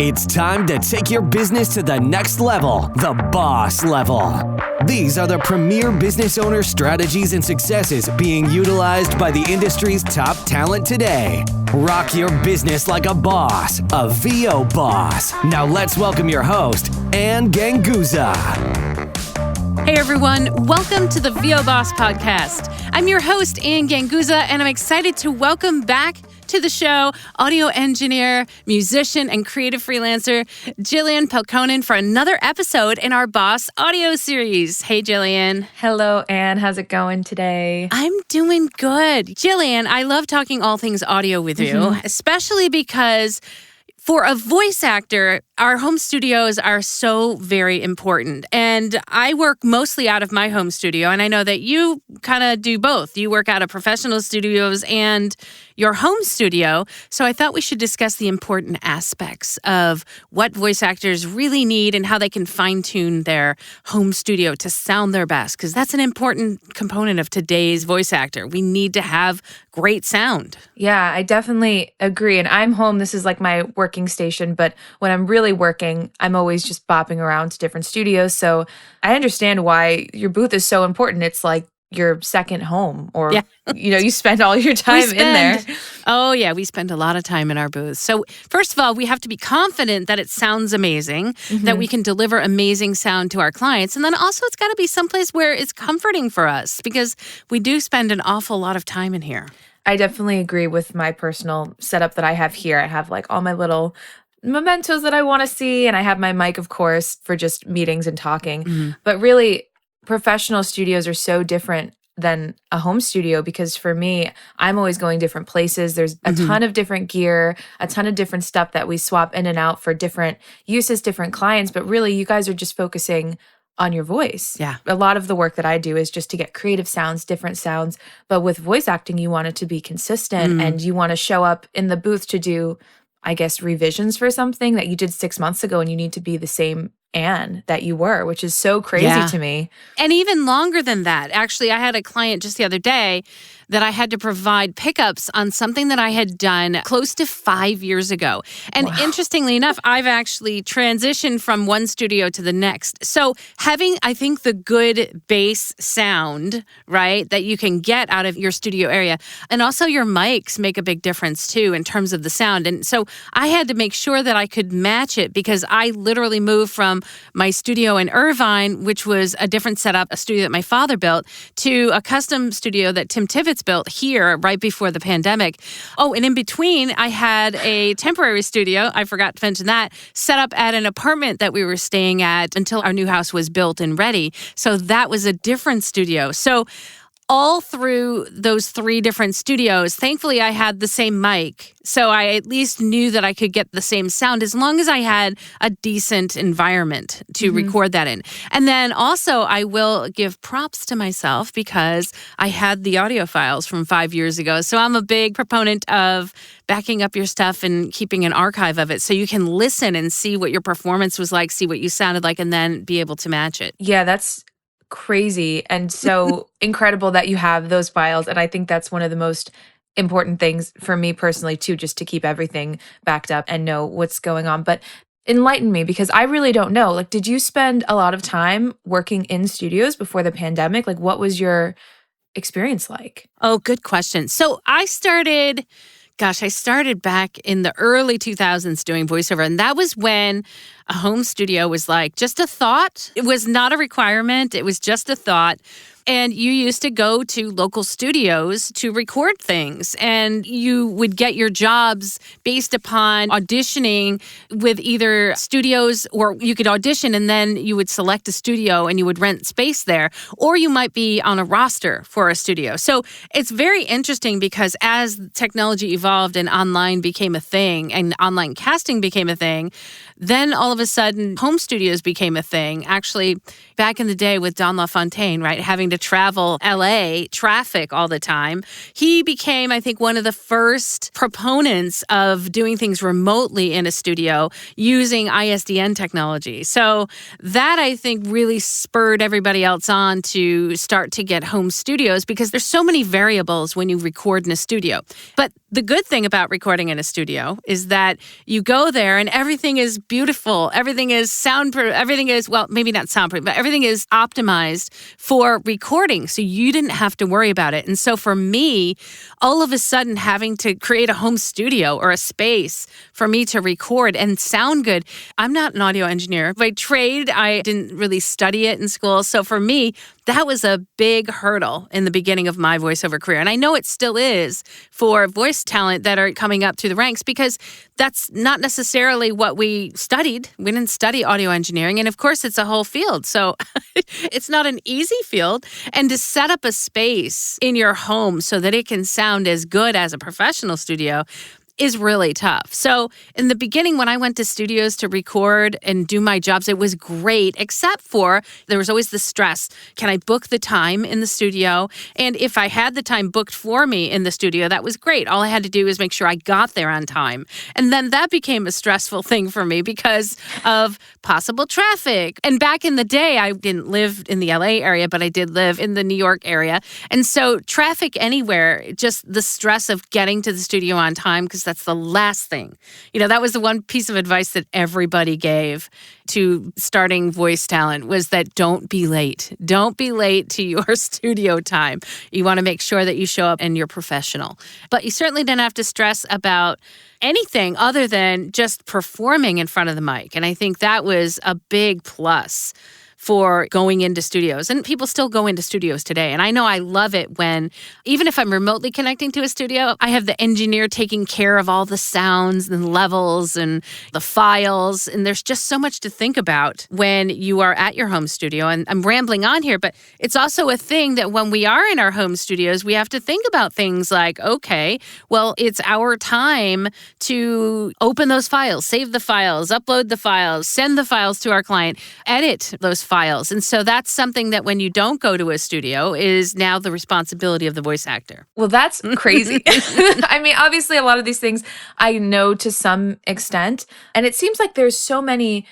It's time to take your business to the next level, the boss level. These are the premier business owner strategies and successes being utilized by the industry's top talent today. Rock your business like a boss, a VO boss. Now let's welcome your host, Ann Ganguza. Hey everyone, welcome to the VO Boss Podcast. I'm your host, Ann Ganguza, and I'm excited to welcome back to the show audio engineer, musician, and creative freelancer, Gillian Pelkonen, for another episode in our Boss audio series. Hey, Gillian. Hello, Ann. How's it going today? I'm doing good. Gillian, I love talking all things audio with you, especially because for a voice actor, our home studios are so very important. And I work mostly out of my home studio, and I know that you kind of do both. You work out of professional studios and your home studio. So I thought we should discuss the important aspects of what voice actors really need and how they can fine-tune their home studio to sound their best, because that's an important component of today's voice actor. We need to have great sound. Yeah, I definitely agree. And I'm home. This is like my working station. But when I'm really working, I'm always just bopping around to different studios. So I understand why your booth is so important. It's like your second home, or, you spend all your time in there. Oh, yeah, we spend a lot of time in our booth. So first of all, we have to be confident that it sounds amazing, that we can deliver amazing sound to our clients. And then also it's got to be someplace where it's comforting for us, because we do spend an awful lot of time in here. I definitely agree with my personal setup that I have here. I have like all my little mementos that I want to see, and I have my mic, of course, for just meetings and talking. But really, professional studios are so different than a home studio, because for me, I'm always going different places. There's a ton of different gear, a ton of different stuff that we swap in and out for different uses, different clients. But really, you guys are just focusing on your voice. Yeah. A lot of the work that I do is just to get creative sounds, different sounds. But with voice acting, you want it to be consistent, and you want to show up in the booth to do, I guess, revisions for something that you did 6 months ago, and you need to be the same Anne that you were, which is so crazy to me. And even longer than that. Actually, I had a client just the other day that I had to provide pickups on something that I had done close to 5 years ago. And interestingly enough, I've actually transitioned from one studio to the next. So having, I think, the good bass sound, right, that you can get out of your studio area, and also your mics make a big difference too in terms of the sound. And so I had to make sure that I could match it, because I literally moved from my studio in Irvine, which was a different setup, a studio that my father built, to a custom studio that Tim Tibbetts built here right before the pandemic. Oh, and in between, I had a temporary studio, I forgot to mention that, set up at an apartment that we were staying at until our new house was built and ready. So that was a different studio. So all through those 3 different studios, thankfully I had the same mic. So I at least knew that I could get the same sound as long as I had a decent environment to record that in. And then also I will give props to myself, because I had the audio files from 5 years ago. So I'm a big proponent of backing up your stuff and keeping an archive of it, so you can listen and see what your performance was like, see what you sounded like, and then be able to match it. Yeah, that's crazy and so incredible that you have those files. And I think that's one of the most important things for me personally too, just to keep everything backed up and know what's going on. But enlighten me, because I really don't know. Like, did you spend a lot of time working in studios before the pandemic? Like, what was your experience like? Oh, good question. So I started back in the early 2000s doing voiceover, and that was when a home studio was like just a thought. It was not a requirement. It was just a thought. And you used to go to local studios to record things, and you would get your jobs based upon auditioning with either studios, or you could audition and then you would select a studio and you would rent space there, or you might be on a roster for a studio. So it's very interesting, because as technology evolved and online became a thing and online casting became a thing, then all of a sudden home studios became a thing. Actually, back in the day with Don LaFontaine, right, having to to travel LA traffic all the time, he became, I think, one of the first proponents of doing things remotely in a studio using ISDN technology. So that, I think, really spurred everybody else on to start to get home studios because there's so many variables when you record in a studio. But the good thing about recording in a studio is that you go there and everything is beautiful. Everything is soundproof. Everything is, well, maybe not soundproof, but everything is optimized for recording. So you didn't have to worry about it. And so for me, all of a sudden having to create a home studio or a space for me to record and sound good. I'm not an audio engineer by trade. I didn't really study it in school. So for me, that was a big hurdle in the beginning of my voiceover career. And I know it still is for voice talent that are coming up through the ranks because that's not necessarily what we studied. We didn't study audio engineering. And of course, it's a whole field. So it's not an easy field. And to set up a space in your home so that it can sound as good as a professional studio is really tough. So in the beginning, when I went to studios to record and do my jobs, it was great, except for there was always the stress. Can I book the time in the studio? And if I had the time booked for me in the studio, that was great. All I had to do was make sure I got there on time. And then that became a stressful thing for me because of possible traffic. And back in the day, I didn't live in the LA area, but I did live in the New York area. And so traffic anywhere, just the stress of getting to the studio on time, because that's the last thing. You know, that was the one piece of advice that everybody gave to starting voice talent was that don't be late. Don't be late to your studio time. You want to make sure that you show up and you're professional. But you certainly didn't have to stress about anything other than just performing in front of the mic. And I think that was a big plus for going into studios. And people still go into studios today. And I know I love it when, even if I'm remotely connecting to a studio, I have the engineer taking care of all the sounds and levels and the files. And there's just so much to think about when you are at your home studio. And I'm rambling on here, but it's also a thing that when we are in our home studios, we have to think about things like, okay, well, it's our time to open those files, save the files, upload the files, send the files to our client, edit those files. And so that's something that when you don't go to a studio is now the responsibility of the voice actor. Well, that's crazy. I mean, obviously, a lot of these things I know to some extent. And it seems like there's so many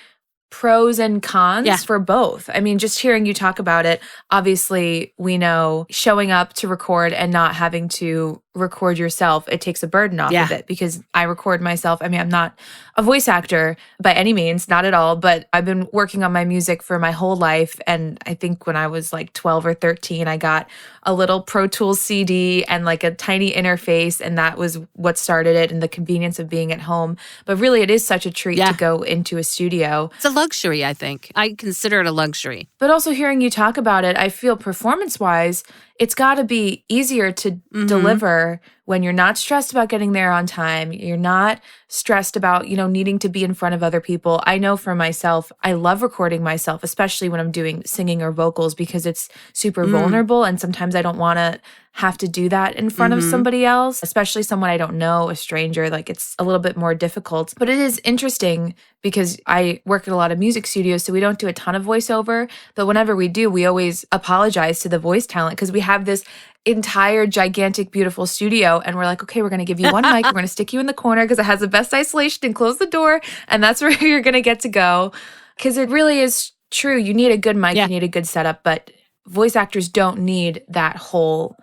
pros and cons for both. I mean, just hearing you talk about it, obviously, we know showing up to record and not having to record yourself, it takes a burden off of it because I record myself. I mean, I'm not a voice actor by any means, not at all, but I've been working on my music for my whole life. And I think when I was like 12 or 13, I got a little Pro Tools CD and like a tiny interface. And that was what started it and the convenience of being at home. But really, it is such a treat to go into a studio. It's a luxury, I think. I consider it a luxury. But also hearing you talk about it, I feel performance-wise, it's got to be easier to deliver when you're not stressed about getting there on time. You're not stressed about, needing to be in front of other people. I know for myself, I love recording myself, especially when I'm doing singing or vocals because it's super vulnerable. And sometimes I don't want to have to do that in front of somebody else, especially someone I don't know, a stranger. Like it's a little bit more difficult. But it is interesting because I work at a lot of music studios, so we don't do a ton of voiceover. But whenever we do, we always apologize to the voice talent because we have this entire gigantic, beautiful studio. And we're like, okay, we're going to give you one mic. We're going to stick you in the corner because it has the best isolation and close the door. And that's where you're going to get to go. Because it really is true. You need a good mic. You need a good setup. But voice actors don't need that whole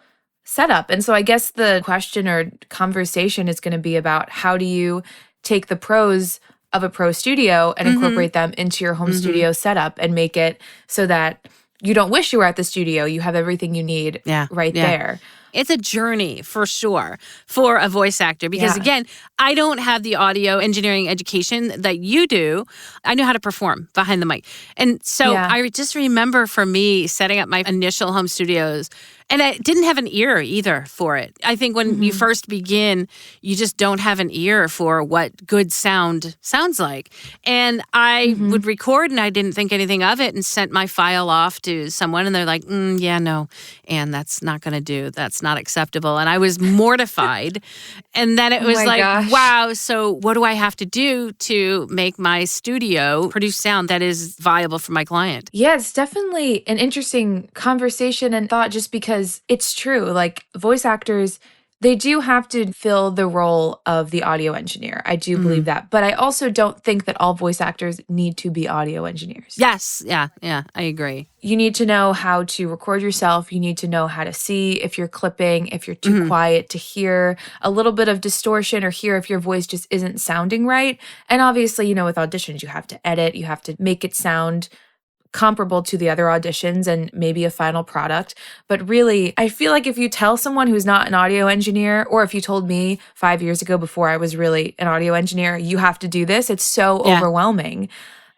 setup. And so I guess the question or conversation is going to be about how do you take the pros of a pro studio and incorporate them into your home studio setup and make it so that you don't wish you were at the studio. You have everything you need there. It's a journey for sure for a voice actor because, again, I don't have the audio engineering education that you do. I know how to perform behind the mic. And so I just remember for me setting up my initial home studios, and I didn't have an ear either for it. I think when you first begin, you just don't have an ear for what good sound sounds like. And I would record and I didn't think anything of it and sent my file off to someone and they're like, no, and that's not going to do. That's not acceptable. And I was mortified. And then it was like, gosh. wow, so what do I have to do to make my studio produce sound that is viable for my client? Yeah, it's definitely an interesting conversation and thought just because it's true. Like voice actors, they do have to fill the role of the audio engineer. I do believe that. But I also don't think that all voice actors need to be audio engineers. Yes. Yeah, I agree. You need to know how to record yourself. You need to know how to see if you're clipping, if you're too quiet, to hear a little bit of distortion or hear if your voice just isn't sounding right. And obviously, with auditions, you have to edit, you have to make it sound comparable to the other auditions and maybe a final product. But really, I feel like if you tell someone who's not an audio engineer, or if you told me 5 years ago before I was really an audio engineer, you have to do this, it's so overwhelming.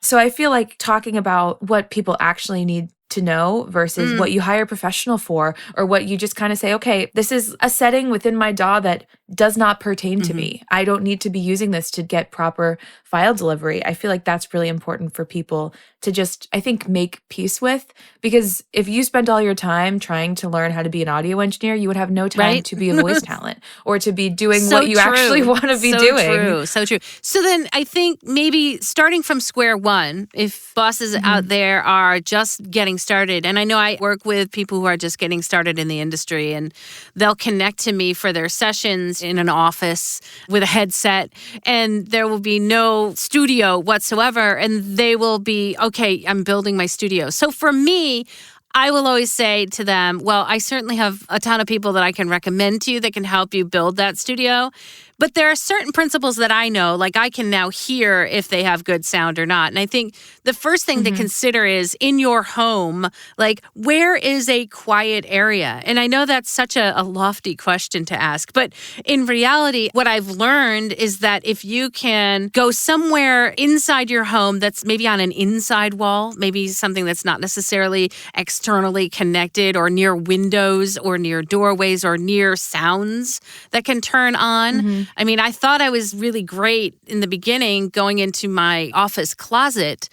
So I feel like talking about what people actually need to know versus what you hire a professional for, or what you just kind of say, okay, this is a setting within my DAW that does not pertain to me. I don't need to be using this to get proper file delivery. I feel like that's really important for people to just, I think, make peace with, because if you spent all your time trying to learn how to be an audio engineer, you would have no time to be a voice talent or to be doing what you actually want to be doing. So true. So then I think maybe starting from square one, if bosses out there are just getting started, and I know I work with people who are just getting started in the industry, and they'll connect to me for their sessions in an office with a headset, and there will be no studio whatsoever, and they will be, okay, I'm building my studio. So for me, I will always say to them, well, I certainly have a ton of people that I can recommend to you that can help you build that studio. But there are certain principles that I know, like I can now hear if they have good sound or not. And I think the first thing to consider is in your home, like where is a quiet area? And I know that's such a lofty question to ask, but in reality, what I've learned is that if you can go somewhere inside your home that's maybe on an inside wall, maybe something that's not necessarily externally connected, or near windows or near doorways or near sounds that can turn on. I mean, I thought I was really great in the beginning going into my office closet,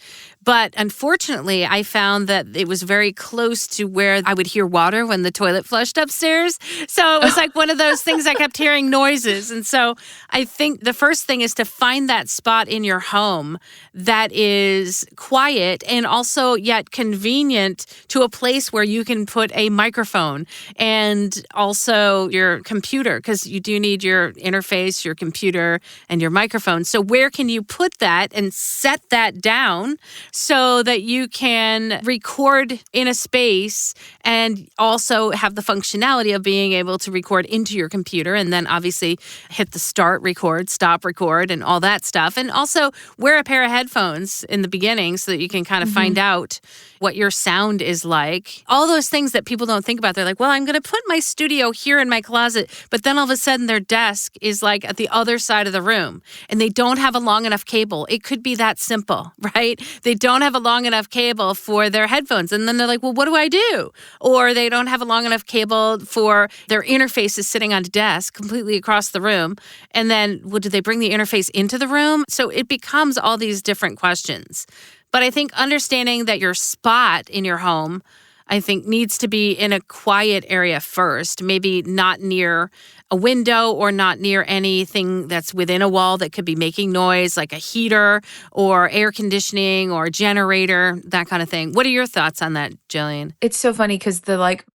but unfortunately, I found that it was very close to where I would hear water when the toilet flushed upstairs. So it was like one of those things I kept hearing noises. And so I think the first thing is to find that spot in your home that is quiet and also yet convenient to a place where you can put a microphone and also your computer, because you do need your interface, your computer, and your microphone. So where can you put that and set that down so that you can record in a space and also have the functionality of being able to record into your computer, and then obviously hit the start record, stop record, and all that stuff. And also wear a pair of headphones in the beginning so that you can kind of find out what your sound is like. All those things that people don't think about. They're like, well, I'm going to put my studio here in my closet, but then all of a sudden their desk is like at the other side of the room and they don't have a long enough cable. It could be that simple, right? They don't have a long enough cable for their headphones. And then they're like, well, what do I do? Or they don't have a long enough cable for their interface is sitting on a desk completely across the room. And then, well, do they bring the interface into the room? So it becomes all these different questions. But I think understanding that your spot in your home, I think, needs to be in a quiet area first, maybe not near a window or not near anything that's within a wall that could be making noise, like a heater or air conditioning or a generator, that kind of thing. What are your thoughts on that, Gillian? It's so funny because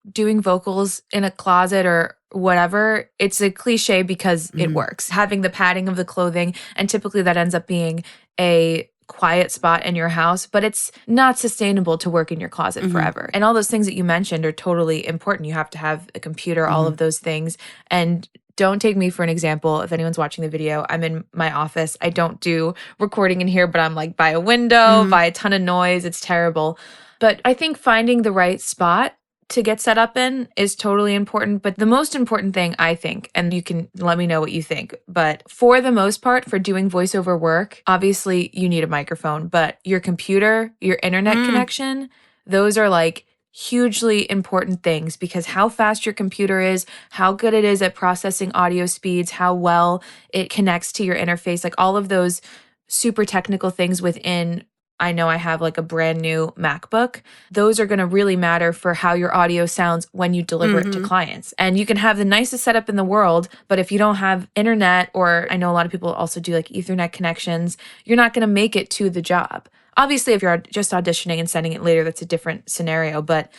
doing vocals in a closet or whatever, it's a cliche because it works. Having the padding of the clothing, and typically that ends up being a quiet spot in your house, but it's not sustainable to work in your closet forever. And all those things that you mentioned are totally important. You have to have a computer, all of those things. And don't take me for an example. If anyone's watching the video, I'm in my office. I don't do recording in here, but I'm like by a window, by a ton of noise. It's terrible. But I think finding the right spot to get set up in is totally important. But the most important thing, I think, and you can let me know what you think, but for the most part, for doing voiceover work, obviously you need a microphone, but your computer, your internet connection, those are like hugely important things, because how fast your computer is, how good it is at processing audio speeds, how well it connects to your interface, like all of those super technical things within I know I have like a brand new MacBook. Those are going to really matter for how your audio sounds when you deliver it to clients. And you can have the nicest setup in the world, but if you don't have internet, or I know a lot of people also do like Ethernet connections, you're not going to make it to the job. Obviously, if you're just auditioning and sending it later, that's a different scenario. But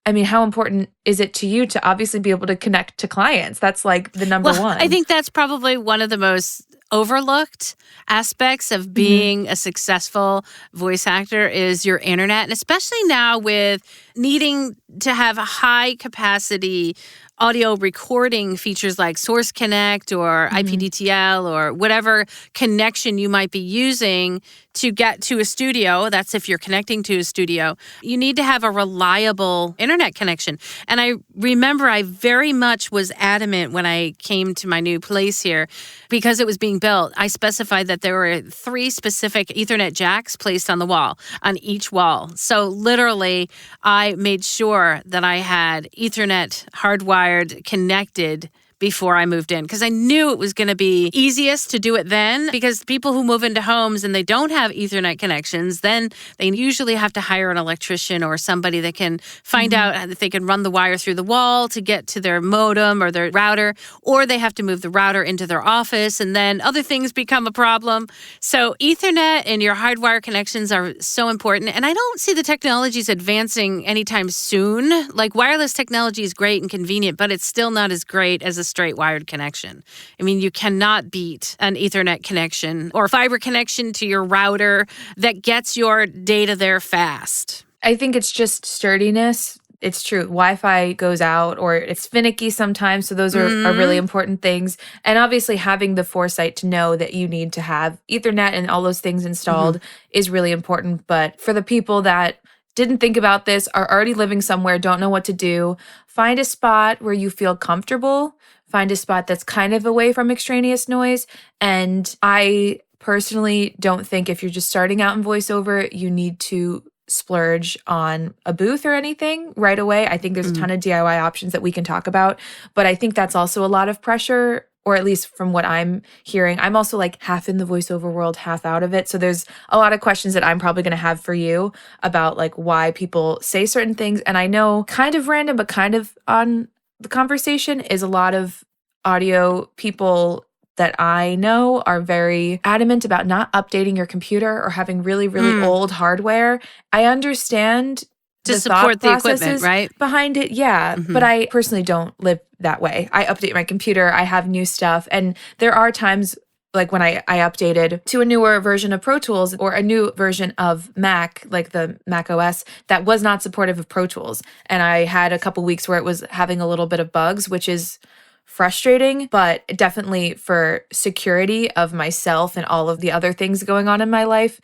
I mean, how important is it to you to obviously be able to connect to clients? That's like the number one. I think that's probably one of the most overlooked aspects of being a successful voice actor is your internet. And especially now with needing to have a high capacity audio recording features like Source Connect or IPDTL or whatever connection you might be using to get to a studio. That's if you're connecting to a studio. You need to have a reliable internet connection. And I remember I very much was adamant when I came to my new place here because it was being built. I specified that there were 3 specific Ethernet jacks placed on the wall, on each wall. So literally, I made sure that I had Ethernet hardwired connected before I moved in because I knew it was going to be easiest to do it then because people who move into homes and they don't have Ethernet connections, then they usually have to hire an electrician or somebody that can find out if they can run the wire through the wall to get to their modem or their router, or they have to move the router into their office and then other things become a problem. So Ethernet and your hardwire connections are so important. And I don't see the technologies advancing anytime soon. Like wireless technology is great and convenient, but it's still not as great as a straight wired connection. I mean, you cannot beat an Ethernet connection or fiber connection to your router that gets your data there fast. I think it's just sturdiness. It's true. Wi-Fi goes out or it's finicky sometimes. So those are really important things. And obviously having the foresight to know that you need to have Ethernet and all those things installed is really important. But for the people that didn't think about this, are already living somewhere, don't know what to do, find a spot where you feel comfortable. Find a spot that's kind of away from extraneous noise. And I personally don't think if you're just starting out in voiceover, you need to splurge on a booth or anything right away. I think there's a ton of DIY options that we can talk about. But I think that's also a lot of pressure, or at least from what I'm hearing. I'm also like half in the voiceover world, half out of it. So there's a lot of questions that I'm probably going to have for you about like why people say certain things. And I know kind of random, but kind of on the conversation is a lot of audio people that I know are very adamant about not updating your computer or having really, really old hardware. I understand to the support the thought equipment, processes right? behind it, yeah. But I personally don't live that way. I update my computer, I have new stuff, and there are times like when I updated to a newer version of Pro Tools or a new version of Mac, like the Mac OS, that was not supportive of Pro Tools. And I had a couple weeks where it was having a little bit of bugs, which is frustrating, but definitely for security of myself and all of the other things going on in my life,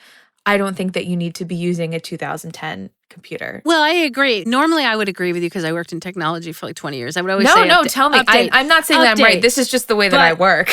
I don't think that you need to be using a 2010 computer. Well, I agree. Normally, I would agree with you because I worked in technology for like 20 years. I would always No, say, tell me. I'm not saying that I'm right. This is just the way that I work.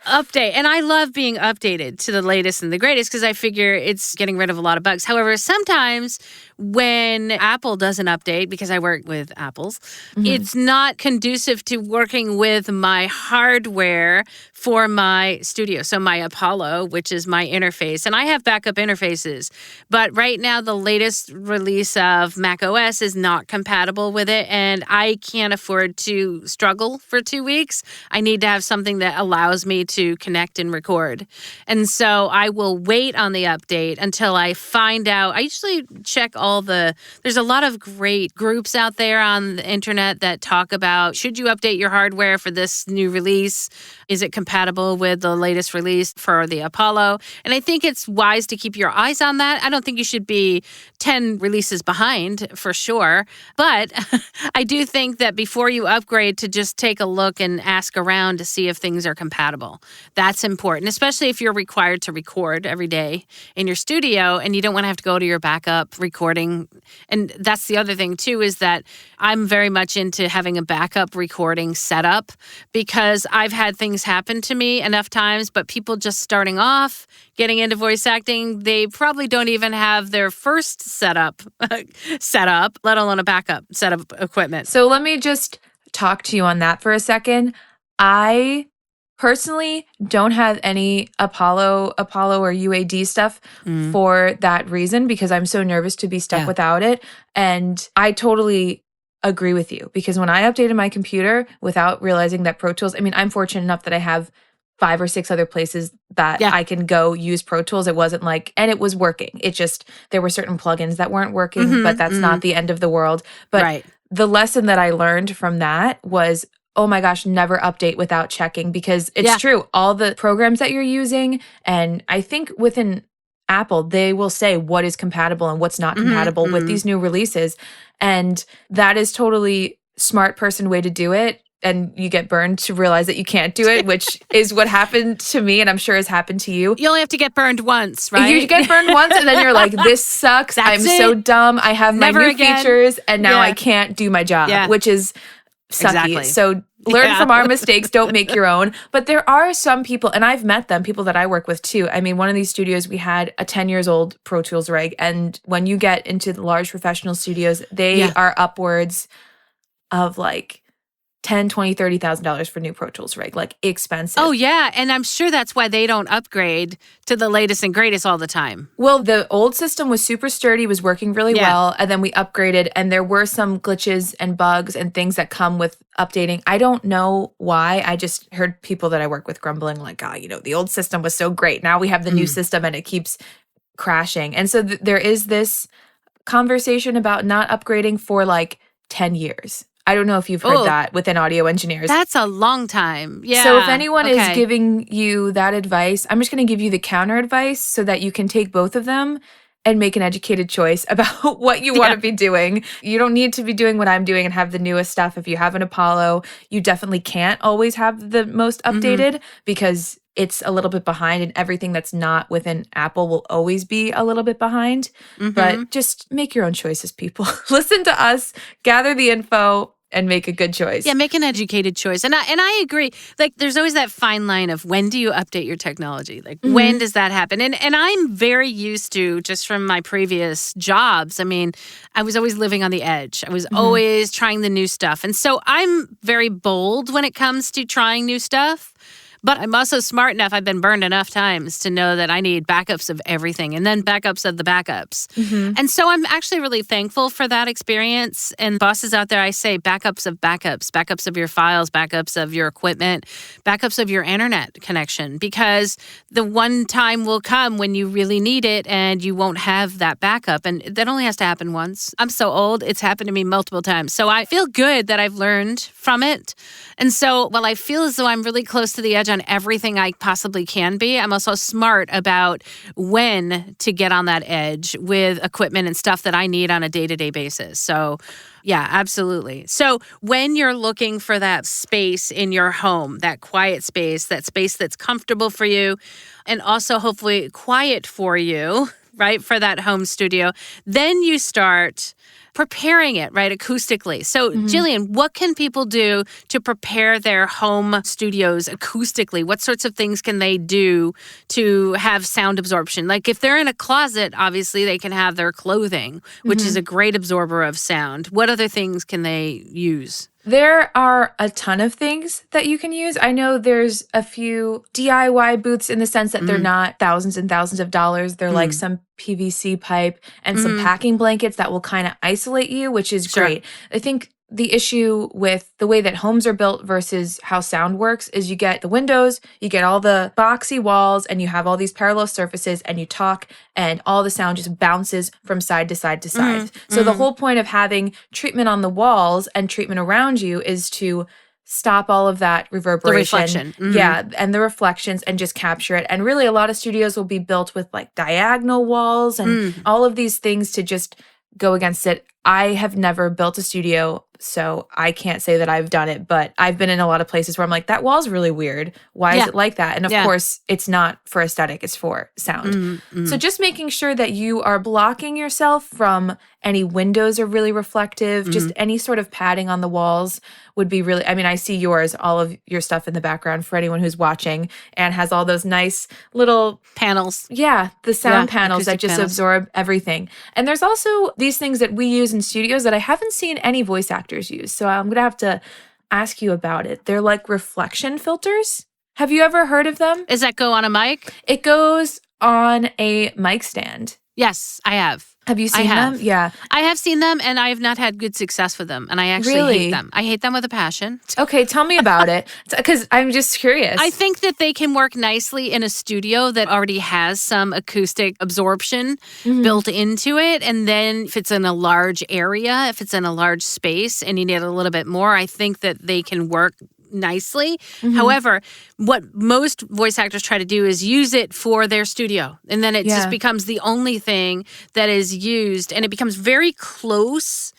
Update. And I love being updated to the latest and the greatest because I figure it's getting rid of a lot of bugs. However, sometimes when Apple doesn't update, because I work with Apples, it's not conducive to working with my hardware for my studio. So my Apollo, which is my interface, and I have backup interfaces. But right now, the latest release of Mac OS is not compatible with it, and I can't afford to struggle for 2 weeks. I need to have something that allows me to connect and record. And so I will wait on the update until I find out. I usually check there's a lot of great groups out there on the internet that talk about, should you update your hardware for this new release? Is it compatible with the latest release for the Apollo? And I think it's wise to keep your eyes on that. I don't think you should be 10 releases behind for sure. But I do think that before you upgrade, to just take a look and ask around to see if things are compatible. That's important, especially if you're required to record every day in your studio and you don't want to have to go to your backup recording. And that's the other thing too, is that I'm very much into having a backup recording setup because I've had things happen to me enough times, but people just starting off, getting into voice acting, they probably don't even have their first setup set up, let alone a backup set of equipment. So let me just talk to you on that for a second. I personally don't have any Apollo or UAD stuff for that reason, because I'm so nervous to be stuck without it. And I totally agree with you, because when I updated my computer without realizing that Pro Tools, I mean, I'm fortunate enough that I have 5 or 6 other places that I can go use Pro Tools. It wasn't like, and it was working. It just, there were certain plugins that weren't working, but that's not the end of the world. But the lesson that I learned from that was, oh my gosh, never update without checking, because it's true. All the programs that you're using, and I think within Apple, they will say what is compatible and what's not compatible with these new releases. And that is totally smart person way to do it. And you get burned to realize that you can't do it, which is what happened to me, and I'm sure has happened to you. You only have to get burned once, right? You get burned once, and then you're like, this sucks. I'm so dumb. I have my new features, and now I can't do my job, which is sucky. Exactly. So learn from our mistakes. Don't make your own. But there are some people, and I've met them, people that I work with too. I mean, one of these studios, we had a 10 years old Pro Tools rig. And when you get into the large professional studios, they are upwards of like $10,000, $20,000, $30,000 for new Pro Tools rig, like expensive. Oh, yeah. And I'm sure that's why they don't upgrade to the latest and greatest all the time. Well, the old system was super sturdy, was working really well. And then we upgraded, and there were some glitches and bugs and things that come with updating. I don't know why. I just heard people that I work with grumbling like, the old system was so great. Now we have the new system and it keeps crashing. And so there is this conversation about not upgrading for like 10 years. I don't know if you've heard that within audio engineers. That's a long time. Yeah. So if anyone is giving you that advice, I'm just going to give you the counter advice so that you can take both of them and make an educated choice about what you want to be doing. You don't need to be doing what I'm doing and have the newest stuff. If you have an Apollo, you definitely can't always have the most updated because it's a little bit behind, and everything that's not within Apple will always be a little bit behind. But just make your own choices, people. Listen to us, gather the info, and make a good choice. Yeah, make an educated choice. And I agree. Like, there's always that fine line of when do you update your technology? Like, when does that happen? And I'm very used to, just from my previous jobs, I mean, I was always living on the edge. I was always trying the new stuff. And so I'm very bold when it comes to trying new stuff. But I'm also smart enough, I've been burned enough times to know that I need backups of everything and then backups of the backups. And so I'm actually really thankful for that experience. And bosses out there, I say backups of backups, backups of your files, backups of your equipment, backups of your internet connection, because the one time will come when you really need it and you won't have that backup. And that only has to happen once. I'm so old, it's happened to me multiple times. So I feel good that I've learned from it. And so while I feel as though I'm really close to the edge on everything I possibly can be, I'm also smart about when to get on that edge with equipment and stuff that I need on a day-to-day basis. So yeah, absolutely. So when you're looking for that space in your home, that quiet space, that space that's comfortable for you, and also hopefully quiet for you, right, for that home studio, then you start preparing it, right, acoustically. So, Gillian, what can people do to prepare their home studios acoustically? What sorts of things can they do to have sound absorption? Like if they're in a closet, obviously they can have their clothing, which is a great absorber of sound. What other things can they use? There are a ton of things that you can use. I know there's a few DIY booths in the sense that they're not thousands and thousands of dollars. They're like some PVC pipe and some packing blankets that will kind of isolate you, which is great. I think the issue with the way that homes are built versus how sound works is you get the windows, you get all the boxy walls, and you have all these parallel surfaces, and you talk, and all the sound just bounces from side to side to side. So the whole point of having treatment on the walls and treatment around you is to stop all of that reverberation. The reflection. Yeah, and the reflections, and just capture it. And really, a lot of studios will be built with like diagonal walls and all of these things to just go against it. I have never built a studio, so I can't say that I've done it, but I've been in a lot of places where I'm like, that wall's really weird. Why is it like that? And of course, it's not for aesthetic, it's for sound. So just making sure that you are blocking yourself from any windows are really reflective, just any sort of padding on the walls would be really, I mean, I see yours, all of your stuff in the background for anyone who's watching, and has all those nice little panels. Yeah, the sound panels that just absorb everything. And there's also these things that we use in studios that I haven't seen any voice actors use. So I'm going to have to ask you about it. They're like reflection filters. Have you ever heard of them? Does that go on a mic? It goes on a mic stand. Yes, I have. Have you seen them? Yeah. I have seen them, and I have not had good success with them. And I actually hate them. I hate them with a passion. Okay, tell me about it. Because I'm just curious. I think that they can work nicely in a studio that already has some acoustic absorption built into it. And then if it's in a large area, if it's in a large space and you need a little bit more, I think that they can work nicely. However, what most voice actors try to do is use it for their studio. And then it just becomes the only thing that is used. And it becomes very close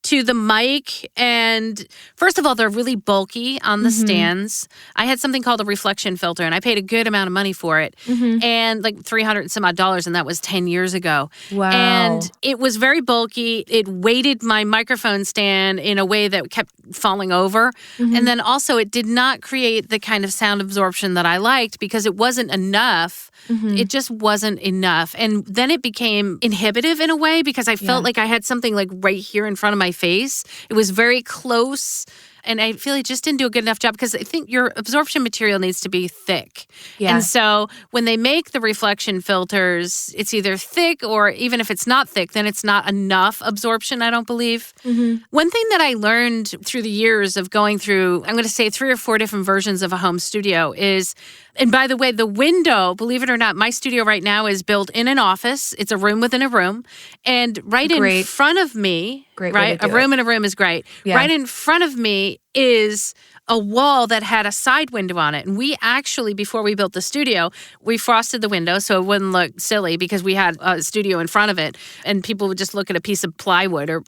to the mic. And first of all, they're really bulky on the stands. I had something called a reflection filter, and I paid a good amount of money for it. And like $300 and some odd, and that was 10 years ago. Wow. And it was very bulky. It weighted my microphone stand in a way that kept falling over. And then also it did not create the kind of sound absorption that I liked because it wasn't enough. It just wasn't enough. And then it became inhibitive in a way because I felt like I had something like right here in front of my face. It was very close. And I feel it just didn't do a good enough job because I think your absorption material needs to be thick. And so when they make the reflection filters, it's either thick or even if it's not thick, then it's not enough absorption, I don't believe. One thing that I learned through the years of going through, I'm going to say 3 or 4 different versions of a home studio is, and by the way, the window, believe it or not, my studio right now is built in an office. It's a room within a room. And right in front of me, right? A room in a room is great. Right in front of me is a wall that had a side window on it. And we actually, before we built the studio, we frosted the window so it wouldn't look silly because we had a studio in front of it and people would just look at a piece of plywood or,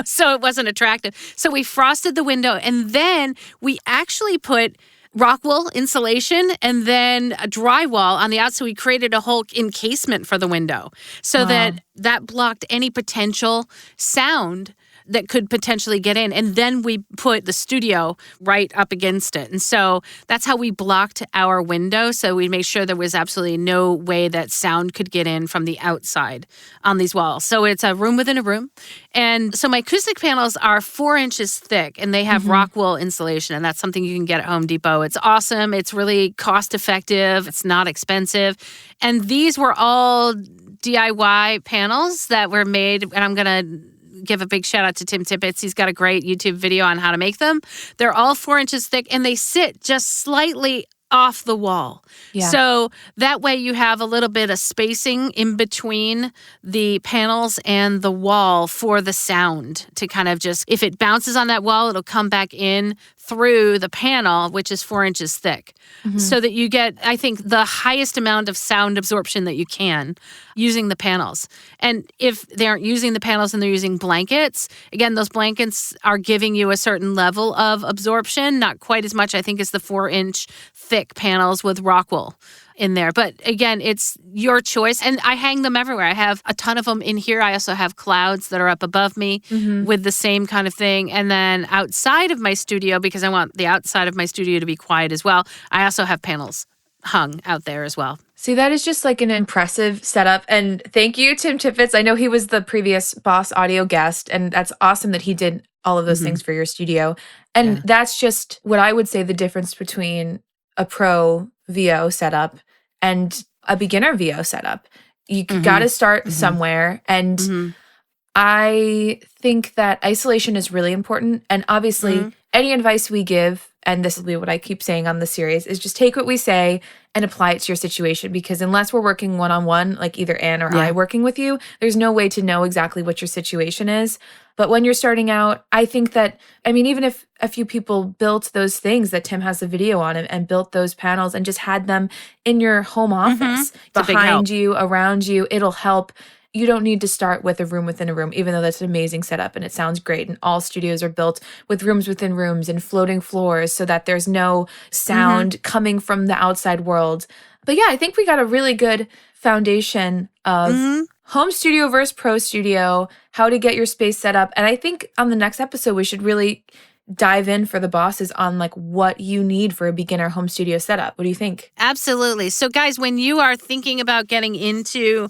so it wasn't attractive. So we frosted the window and then we actually put rock wool insulation and then a drywall on the outside. So we created a whole encasement for the window so that blocked any potential sound that could potentially get in. And then we put the studio right up against it. And so that's how we blocked our window. So we made sure there was absolutely no way that sound could get in from the outside on these walls. So it's a room within a room. And so my acoustic panels are 4 inches thick and they have rock wool insulation. And that's something you can get at Home Depot. It's awesome. It's really cost effective. It's not expensive. And these were all DIY panels that were made. And I'm going to give a big shout out to Tim Tippett. He's got a great YouTube video on how to make them. They're all 4 inches thick and they sit just slightly off the wall. So that way you have a little bit of spacing in between the panels and the wall for the sound to kind of just, if it bounces on that wall, it'll come back in through the panel, which is 4 inches thick. So that you get, I think, the highest amount of sound absorption that you can using the panels. And if they aren't using the panels and they're using blankets, again, those blankets are giving you a certain level of absorption, not quite as much, I think, as the 4-inch thick panels with rock wool in there. But again, it's your choice. And I hang them everywhere. I have a ton of them in here. I also have clouds that are up above me with the same kind of thing. And then outside of my studio, because I want the outside of my studio to be quiet as well, I also have panels hung out there as well. See, that is just like an impressive setup. And thank you, Tim Tippett. I know he was the previous Boss Audio guest, and that's awesome that he did all of those things for your studio. And that's just what I would say the difference between a pro VO setup and a beginner VO setup. You got to start somewhere. And I think that isolation is really important. And obviously, any advice we give, and this will be what I keep saying on the series, is just take what we say and apply it to your situation. Because unless we're working one-on-one, like either Anne or I working with you, there's no way to know exactly what your situation is. But when you're starting out, I think that, I mean, even if a few people built those things that Tim has a video on and built those panels and just had them in your home office, behind you, around you, it'll help. You don't need to start with a room within a room, even though that's an amazing setup and it sounds great. And all studios are built with rooms within rooms and floating floors so that there's no sound coming from the outside world. But yeah, I think we got a really good foundation of home studio versus pro studio, how to get your space set up. And I think on the next episode, we should really dive in for the bosses on like what you need for a beginner home studio setup. What do you think? Absolutely. So guys, when you are thinking about getting into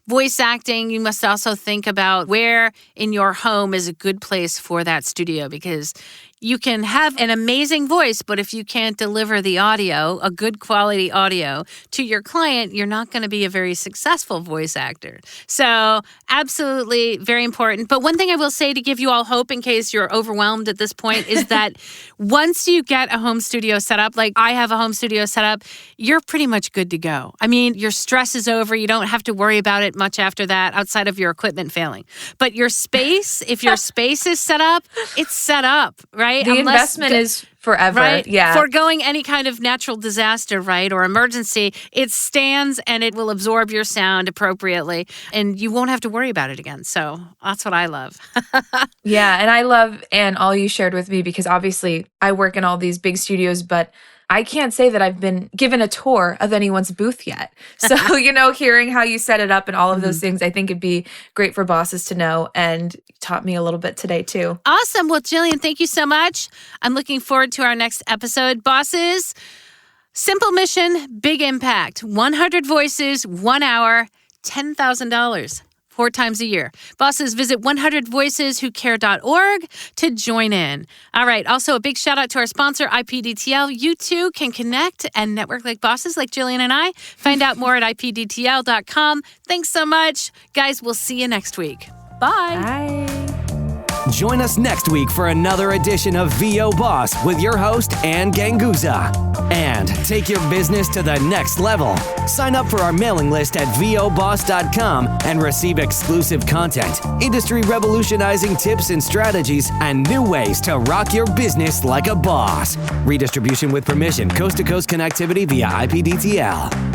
voice acting, you must also think about where in your home is a good place for that studio, because you can have an amazing voice, but if you can't deliver the audio, a good quality audio to your client, you're not going to be a very successful voice actor. So absolutely very important. But one thing I will say to give you all hope in case you're overwhelmed at this point is that once you get a home studio set up, like I have a home studio set up, you're pretty much good to go. I mean, your stress is over. You don't have to worry about it much after that outside of your equipment failing. But your space, if your space is set up, it's set up, right? The investment is forever. Right? Yeah. Foregoing any kind of natural disaster, right, or emergency, it stands and it will absorb your sound appropriately and you won't have to worry about it again. So that's what I love. Yeah. And I love, Anne, all you shared with me because obviously I work in all these big studios, but I can't say that I've been given a tour of anyone's booth yet. So, hearing how you set it up and all of those things, I think it'd be great for bosses to know and taught me a little bit today too. Awesome. Well, Gillian, thank you so much. I'm looking forward to our next episode. Bosses, simple mission, big impact. 100 voices, 1 hour, $10,000. 4 times a year. Bosses, visit 100voiceswhocare.org to join in. All right. Also, a big shout out to our sponsor, IPDTL. You too can connect and network like bosses like Gillian and I. Find out more at ipdtl.com. Thanks so much. Guys, we'll see you next week. Bye. Bye. Join us next week for another edition of VO Boss with your host, Ann Ganguza. And take your business to the next level. Sign up for our mailing list at voboss.com and receive exclusive content, industry revolutionizing tips and strategies, and new ways to rock your business like a boss. Redistribution with permission, coast-to-coast connectivity via IPDTL.